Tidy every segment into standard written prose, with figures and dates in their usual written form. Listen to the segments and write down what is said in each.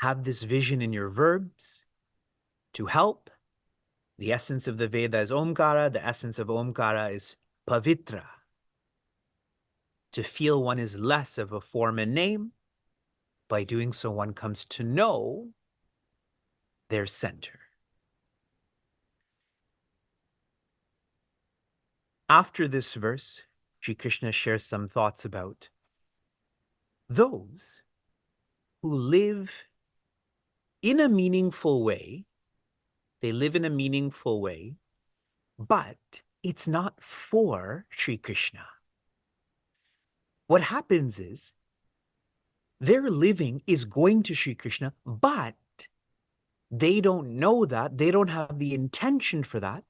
have this vision in your verbs to help. The essence of the Veda is Omkara. The essence of Omkara is Pavitra. To feel one is less of a form and name. By doing so, one comes to know their center. After this verse, Shri Krishna shares some thoughts about those who live in a meaningful way. They live in a meaningful way, but it's not for Shri Krishna. What happens is their living is going to Shri Krishna, but they don't know that. They don't have the intention for that.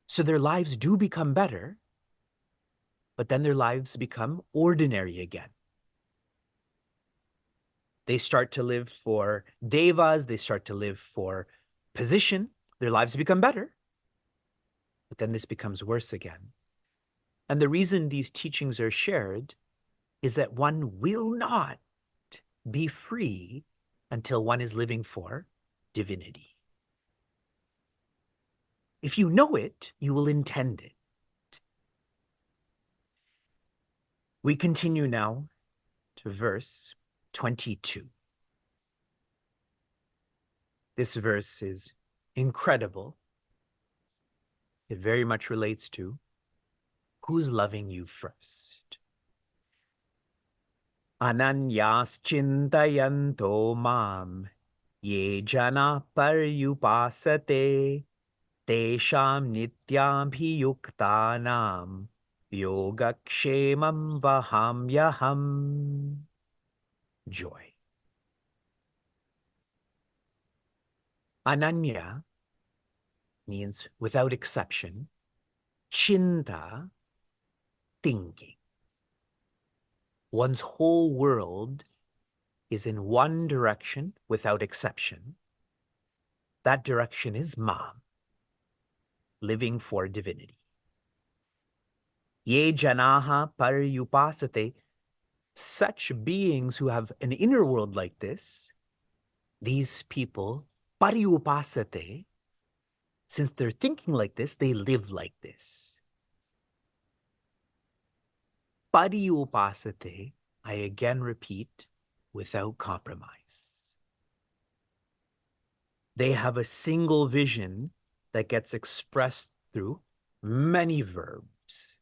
So their lives do become better, but then their lives become ordinary again. They start to live for devas. They start to live for position. Their lives become better, but then this becomes worse again. And the reason these teachings are shared is that one will not be free until one is living for divinity. If you know it, you will intend it. We continue now to verse 22. This verse is incredible. It very much relates to who's loving you first. Ananyas chintayanto mam ye jana paryupasate tesham nityabhiyuktanam yogakshemam vahamyaham. Joy. Ananya means without exception. Chinta, thinking. One's whole world is in one direction without exception. That direction is Mam, living for divinity. Ye janaha paryupasate, such beings who have an inner world like this, these people, paryupasate, since they're thinking like this, they live like this. Paryupasate, I again repeat, without compromise. They have a single vision that gets expressed through many verbs.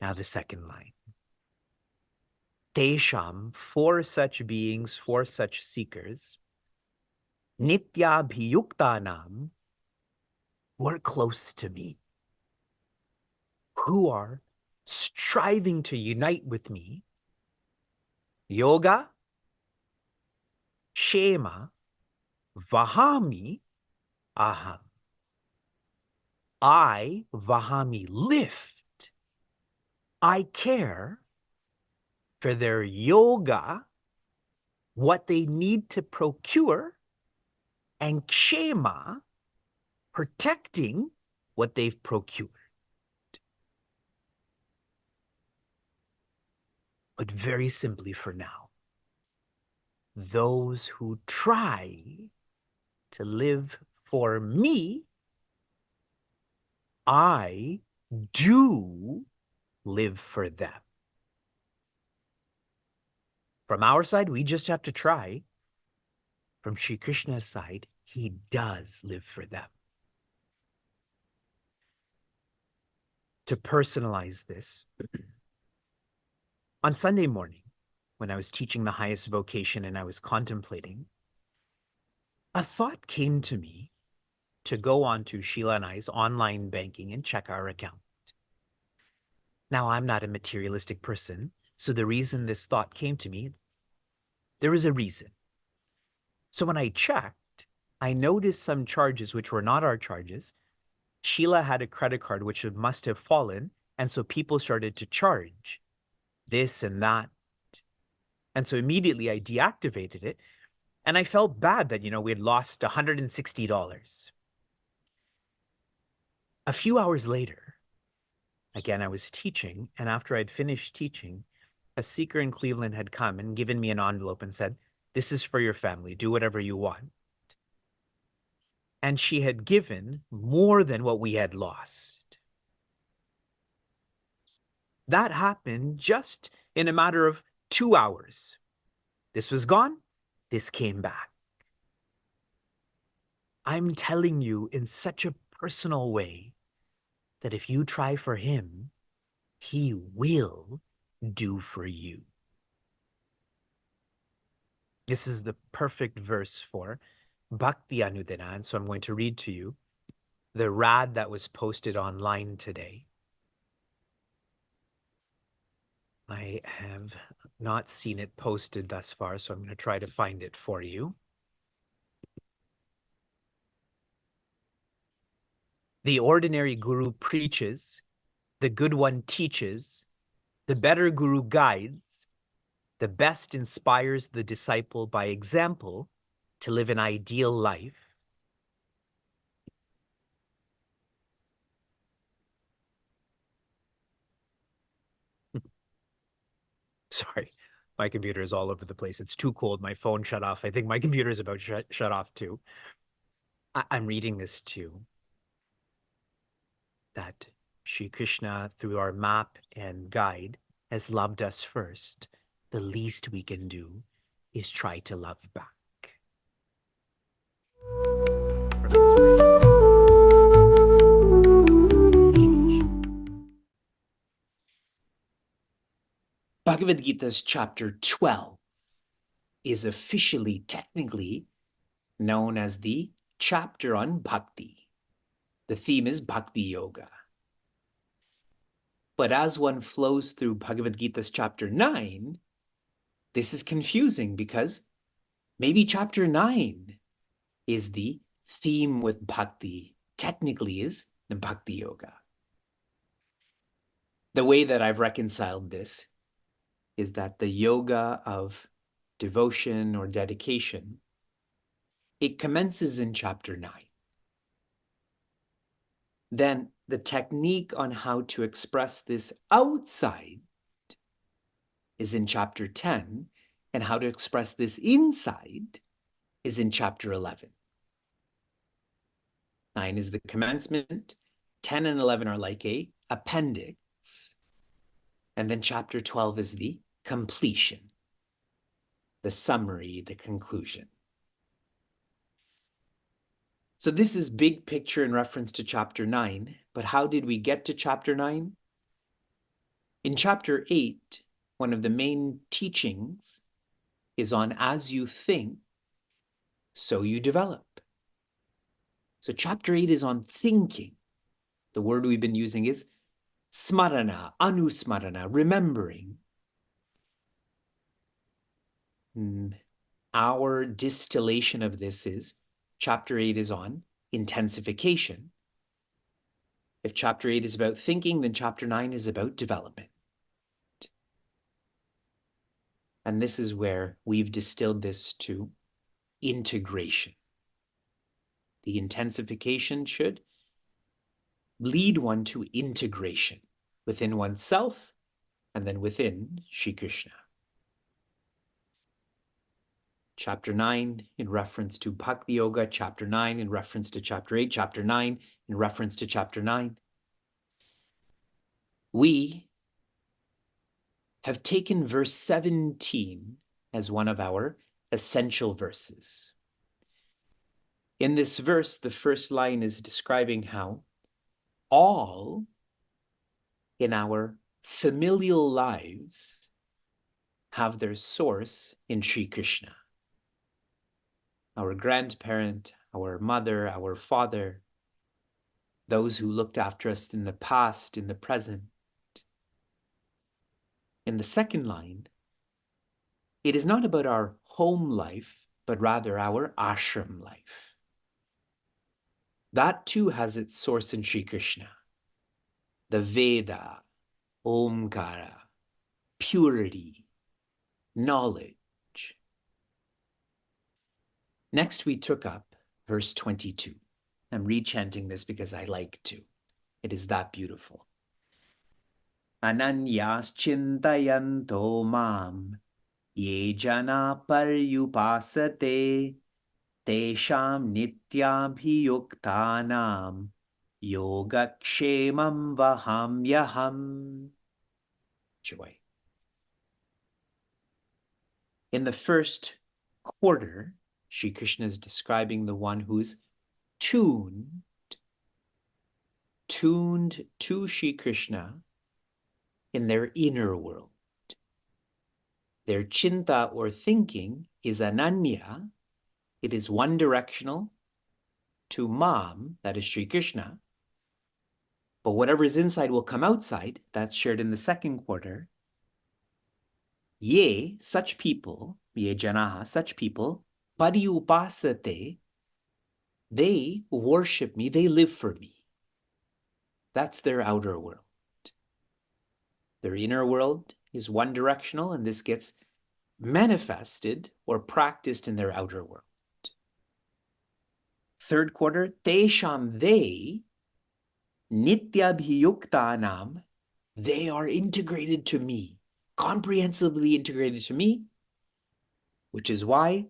Now the second line. Tesham, for such beings, for such seekers, nityabhiyuktanam, who are close to me, who are striving to unite with me, yoga, shema, vahami, aham. I, vahami, lift. I care for their yoga, what they need to procure, and kshema, protecting what they've procured. But very simply for now, those who try to live for me, I do live for them. From our side, we just have to try. From Shri Krishna's side, he does live for them. To personalize this, on Sunday morning, when I was teaching the highest vocation and I was contemplating, a thought came to me to go on to Sheila and I's online banking and check our account. Now, I'm not a materialistic person, so the reason this thought came to me, there is a reason. So when I checked, I noticed some charges which were not our charges. Sheila had a credit card which must have fallen, and so people started to charge this and that. And so immediately I deactivated it, and I felt bad that, we had lost $160. A few hours later, again, I was teaching, and after I'd finished teaching, a seeker in Cleveland had come and given me an envelope and said, This is for your family. Do whatever you want. And she had given more than what we had lost. That happened just in a matter of 2 hours. This was gone. This came back. I'm telling you in such a personal way that if you try for him, he will do for you. This is the perfect verse for Bhakti Anudana, and so I'm going to read to you the rad that was posted online today. I have not seen it posted thus far, so I'm going to try to find it for you. The ordinary guru preaches, the good one teaches, the better guru guides, the best inspires the disciple by example to live an ideal life. Sorry, my computer is all over the place. It's too cold. My phone shut off. I think my computer is about to shut off too. I'm reading this too. That Shri Krishna, through our map and guide, has loved us first. The least we can do is try to love back. Bhagavad Gita's chapter 12 is officially, technically, known as the chapter on bhakti. The theme is bhakti yoga. But as one flows through Bhagavad Gita's chapter 9, this is confusing because maybe chapter 9 is the theme with bhakti, technically is the bhakti yoga. The way that I've reconciled this is that the yoga of devotion or dedication, it commences in chapter 9. Then the technique on how to express this outside is in chapter 10, and how to express this inside is in chapter 11. 9 is the commencement, 10 and 11 are like a appendix, and then chapter 12 is the completion, the summary, the conclusion. So this is big picture in reference to chapter 9, but how did we get to chapter 9? In chapter 8, one of the main teachings is on as you think, so you develop. So chapter 8 is on thinking. The word we've been using is smarana, anusmarana, remembering. Our distillation of this is chapter 8 is on intensification. If chapter 8 is about thinking, then chapter 9 is about development. And this is where we've distilled this to integration. The intensification should lead one to integration within oneself and then within Shri Krishna. Chapter 9 in reference to Bhakti Yoga, chapter 9 in reference to chapter 8, chapter 9 in reference to chapter 9. We have taken verse 17 as one of our essential verses. In this verse, the first line is describing how all in our familial lives have their source in Shri Krishna. Our grandparent, our mother, our father, those who looked after us in the past, in the present. In the second line, it is not about our home life, but rather our ashram life. That too has its source in Shri Krishna. The Veda, Omkara, purity, knowledge. Next, we took up verse 22. I'm rechanting this because I like to. It is that beautiful. Ananyas chintayanto mam Ye jana paryupasate tesham nityabhiyuktanam yogakshemam vahamyaham. Joy. In the first quarter, Shri Krishna is describing the one who's tuned to Shri Krishna in their inner world. Their chinta or thinking is ananya. It is one directional to mam, that is Shri Krishna. But whatever is inside will come outside. That's shared in the second quarter. Ye, such people, ye janaha, such people, pariupasate, they worship me, they live for me. That's their outer world. Their inner world is one directional, and this gets manifested or practiced in their outer world. Third quarter, tesham, they, nityabhiyuktanam, they are integrated to me, comprehensively integrated to me, which is why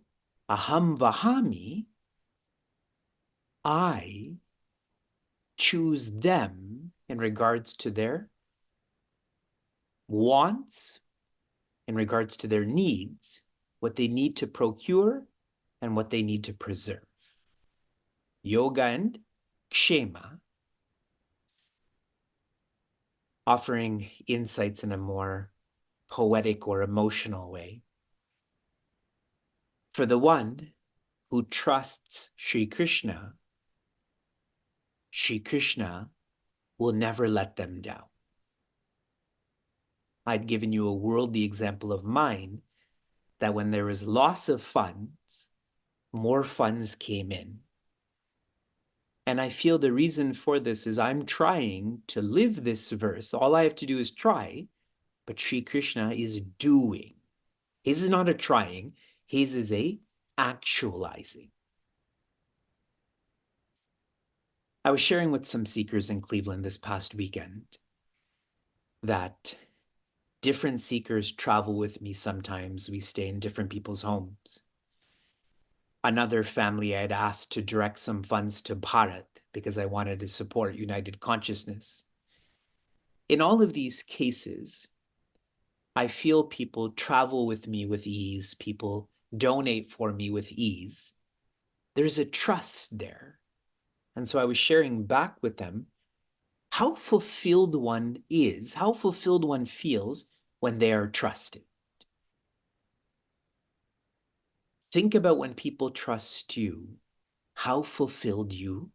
aham vahami, I choose them in regards to their wants, in regards to their needs, what they need to procure and what they need to preserve. Yoga and kshema, offering insights in a more poetic or emotional way. For the one who trusts Shri Krishna, Shri Krishna will never let them down. I'd given you a worldly example of mine, that when there was loss of funds, more funds came in. And I feel the reason for this is I'm trying to live this verse. All I have to do is try, but Shri Krishna is doing. His is not a trying, his is a actualizing. I was sharing with some seekers in Cleveland this past weekend that different seekers travel with me sometimes. We stay in different people's homes. Another family I had asked to direct some funds to Bharat because I wanted to support United Consciousness. In all of these cases, I feel people travel with me with ease. People donate for me with ease. There's a trust there. And so I was sharing back with them how fulfilled one is, how fulfilled one feels when they are trusted. Think about when people trust you, how fulfilled you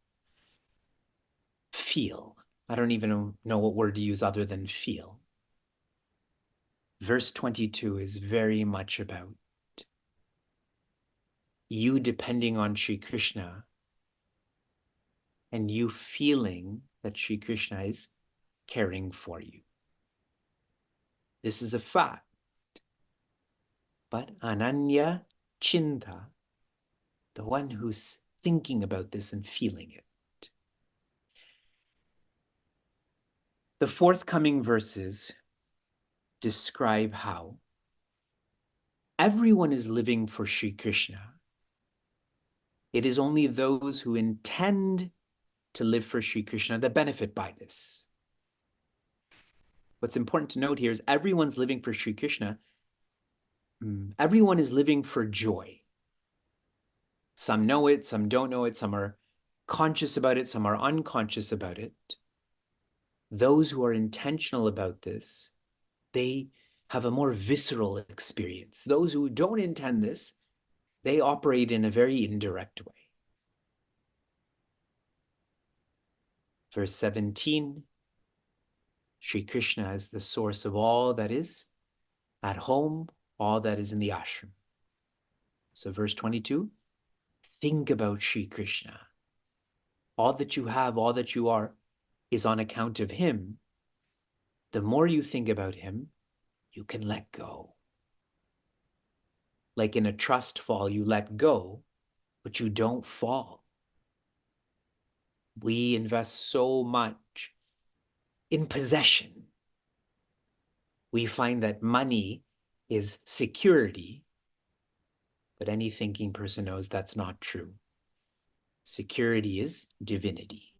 feel. I don't even know what word to use other than feel. Verse 22 is very much about you depending on Shri Krishna and you feeling that Shri Krishna is caring for you. This is a fact. But ananya chinta, the one who's thinking about this and feeling it. The forthcoming verses describe how everyone is living for Shri Krishna. It is only those who intend to live for Shri Krishna that benefit by this. What's important to note here is everyone's living for Shri Krishna. Everyone is living for joy. Some know it, some don't know it, some are conscious about it, some are unconscious about it. Those who are intentional about this, they have a more visceral experience. Those who don't intend this, they operate in a very indirect way. Verse 17, Shri Krishna is the source of all that is at home, all that is in the ashram. So verse 22, think about Shri Krishna. All that you have, all that you are, is on account of him. The more you think about him, you can let go. Like in a trust fall, you let go, but you don't fall. We invest so much in possession. We find that money is security, but any thinking person knows that's not true. Security is divinity.